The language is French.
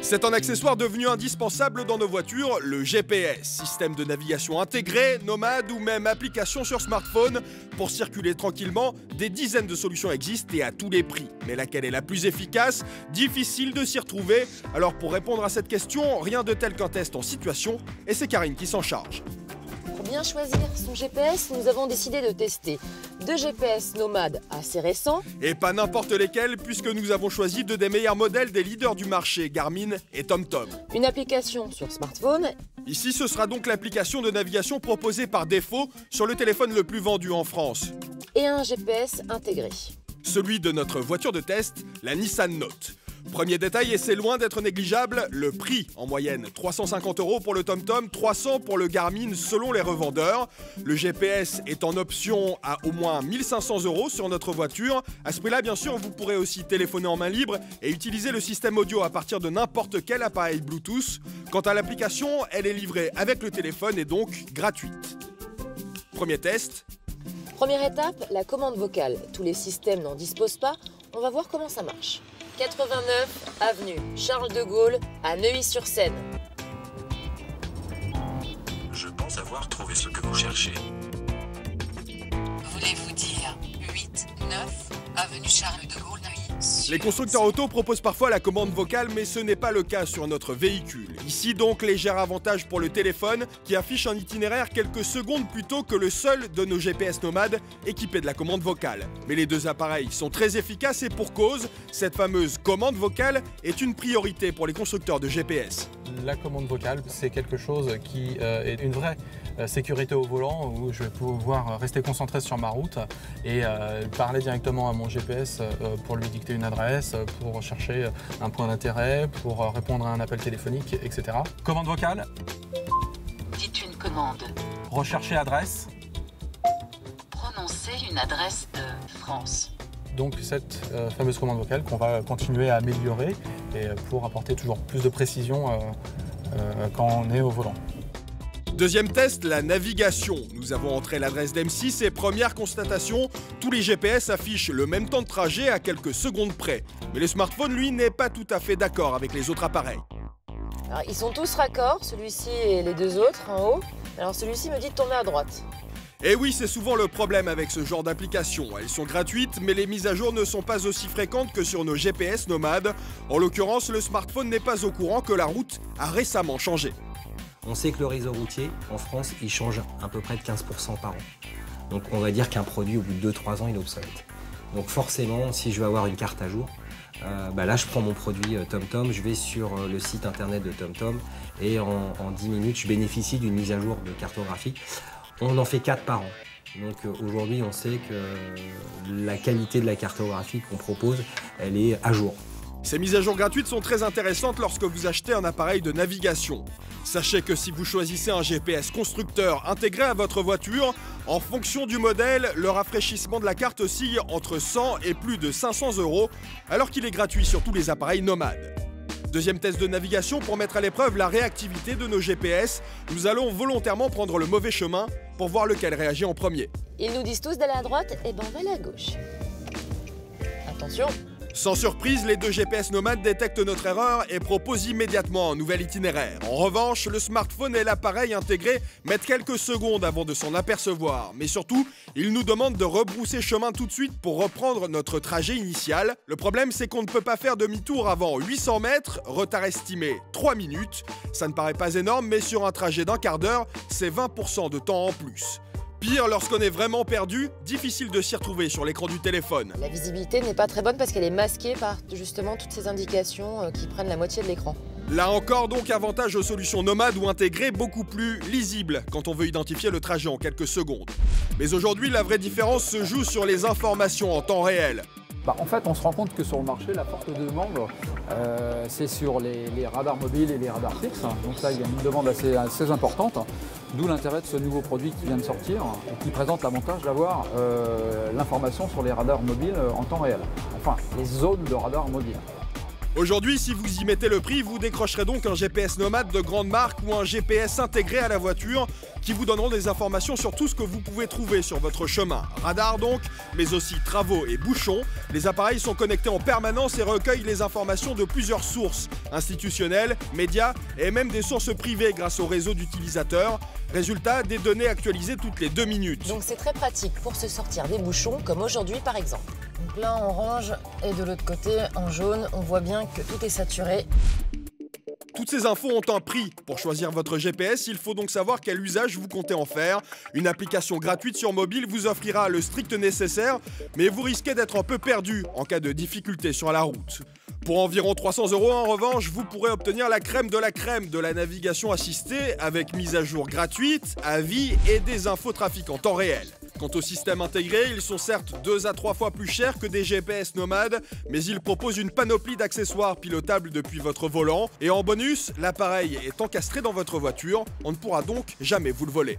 C'est un accessoire devenu indispensable dans nos voitures, le GPS, système de navigation intégré, nomade ou même application sur smartphone. Pour circuler tranquillement, des dizaines de solutions existent et à tous les prix. Mais laquelle est la plus efficace? Difficile de s'y retrouver. Alors pour répondre à cette question, rien de tel qu'un test en situation, et c'est Karine qui s'en charge. Pour bien choisir son GPS, nous avons décidé de tester deux GPS nomades assez récents. Et pas n'importe lesquels, puisque nous avons choisi deux des meilleurs modèles des leaders du marché, Garmin et TomTom. Une application sur smartphone. Ici, ce sera donc l'application de navigation proposée par défaut sur le téléphone le plus vendu en France. Et un GPS intégré. Celui de notre voiture de test, la Nissan Note. Premier détail, et c'est loin d'être négligeable, le prix en moyenne 350 € pour le TomTom, 300 pour le Garmin selon les revendeurs. Le GPS est en option à au moins 1500 € sur notre voiture. À ce prix-là, bien sûr, vous pourrez aussi téléphoner en main libre et utiliser le système audio à partir de n'importe quel appareil Bluetooth. Quant à l'application, elle est livrée avec le téléphone et donc gratuite. Premier test. Première étape, la commande vocale. Tous les systèmes n'en disposent pas. On va voir comment ça marche. 89 avenue Charles de Gaulle à Neuilly-sur-Seine. Je pense avoir trouvé ce que vous cherchez. Voulez-vous dire 8, 9 avenue Charles de Gaulle, Neuilly? Les constructeurs auto proposent parfois la commande vocale, mais ce n'est pas le cas sur notre véhicule. Ici donc, léger avantage pour le téléphone qui affiche un itinéraire quelques secondes plus tôt que le seul de nos GPS nomades équipés de la commande vocale. Mais les deux appareils sont très efficaces et pour cause, cette fameuse commande vocale est une priorité pour les constructeurs de GPS. La commande vocale, c'est quelque chose qui est une vraie sécurité au volant où je vais pouvoir rester concentré sur ma route et parler directement à mon GPS pour lui dicter une adresse, pour chercher un point d'intérêt, pour répondre à un appel téléphonique, etc. Commande vocale. Dites une commande. Rechercher adresse. Prononcez une adresse de France. Donc cette fameuse commande vocale qu'on va continuer à améliorer et pour apporter toujours plus de précision quand on est au volant. Deuxième test, la navigation. Nous avons entré l'adresse d'M6 et première constatation, tous les GPS affichent le même temps de trajet à quelques secondes près. Mais le smartphone, lui, n'est pas tout à fait d'accord avec les autres appareils. Alors, ils sont tous raccords, celui-ci et les deux autres en haut. Alors celui-ci me dit de tourner à droite. Et oui, c'est souvent le problème avec ce genre d'applications. Elles sont gratuites, mais les mises à jour ne sont pas aussi fréquentes que sur nos GPS nomades. En l'occurrence, le smartphone n'est pas au courant que la route a récemment changé. On sait que le réseau routier, en France, il change à peu près de 15% par an. Donc on va dire qu'un produit, au bout de 2-3 ans, il est obsolète. Donc forcément, si je veux avoir une carte à jour, là je prends mon produit TomTom, je vais sur le site internet de TomTom et en 10 minutes, je bénéficie d'une mise à jour de cartographie. On en fait 4 par an. Donc aujourd'hui, on sait que la qualité de la cartographie qu'on propose, elle est à jour. Ces mises à jour gratuites sont très intéressantes lorsque vous achetez un appareil de navigation. Sachez que si vous choisissez un GPS constructeur intégré à votre voiture, en fonction du modèle, le rafraîchissement de la carte oscille entre 100 et plus de 500 €, alors qu'il est gratuit sur tous les appareils nomades. Deuxième test de navigation pour mettre à l'épreuve la réactivité de nos GPS. Nous allons volontairement prendre le mauvais chemin pour voir lequel réagit en premier. Ils nous disent tous d'aller à droite, et ben on va aller à gauche. Attention. Sans surprise, les deux GPS nomades détectent notre erreur et proposent immédiatement un nouvel itinéraire. En revanche, le smartphone et l'appareil intégré mettent quelques secondes avant de s'en apercevoir. Mais surtout, ils nous demandent de rebrousser chemin tout de suite pour reprendre notre trajet initial. Le problème, c'est qu'on ne peut pas faire demi-tour avant 800 mètres, retard estimé 3 minutes. Ça ne paraît pas énorme, mais sur un trajet d'un quart d'heure, c'est 20% de temps en plus. Pire, lorsqu'on est vraiment perdu, difficile de s'y retrouver sur l'écran du téléphone. La visibilité n'est pas très bonne parce qu'elle est masquée par justement toutes ces indications qui prennent la moitié de l'écran. Là encore donc, avantage aux solutions nomades ou intégrées beaucoup plus lisibles quand on veut identifier le trajet en quelques secondes. Mais aujourd'hui, la vraie différence se joue sur les informations en temps réel. En fait, on se rend compte que sur le marché, la forte demande, c'est sur les radars mobiles et les radars fixes. Donc là, il y a une demande assez importante, d'où l'intérêt de ce nouveau produit qui vient de sortir et qui présente l'avantage d'avoir l'information sur les radars mobiles en temps réel. Enfin, les zones de radars mobiles. Aujourd'hui, si vous y mettez le prix, vous décrocherez donc un GPS nomade de grande marque ou un GPS intégré à la voiture qui vous donneront des informations sur tout ce que vous pouvez trouver sur votre chemin. Radar donc, mais aussi travaux et bouchons. Les appareils sont connectés en permanence et recueillent les informations de plusieurs sources institutionnelles, médias et même des sources privées grâce au réseau d'utilisateurs. Résultat, des données actualisées toutes les 2 minutes. Donc c'est très pratique pour se sortir des bouchons, comme aujourd'hui par exemple. Donc là en orange et de l'autre côté en jaune, on voit bien que tout est saturé. Toutes ces infos ont un prix. Pour choisir votre GPS, il faut donc savoir quel usage vous comptez en faire. Une application gratuite sur mobile vous offrira le strict nécessaire, mais vous risquez d'être un peu perdu en cas de difficulté sur la route. Pour environ 300 € en revanche, vous pourrez obtenir la crème de la navigation assistée avec mise à jour gratuite, avis et des infos trafic en temps réel. Quant au système intégré, ils sont certes 2 à 3 fois plus chers que des GPS nomades, mais ils proposent une panoplie d'accessoires pilotables depuis votre volant. Et en bonus, l'appareil est encastré dans votre voiture, on ne pourra donc jamais vous le voler.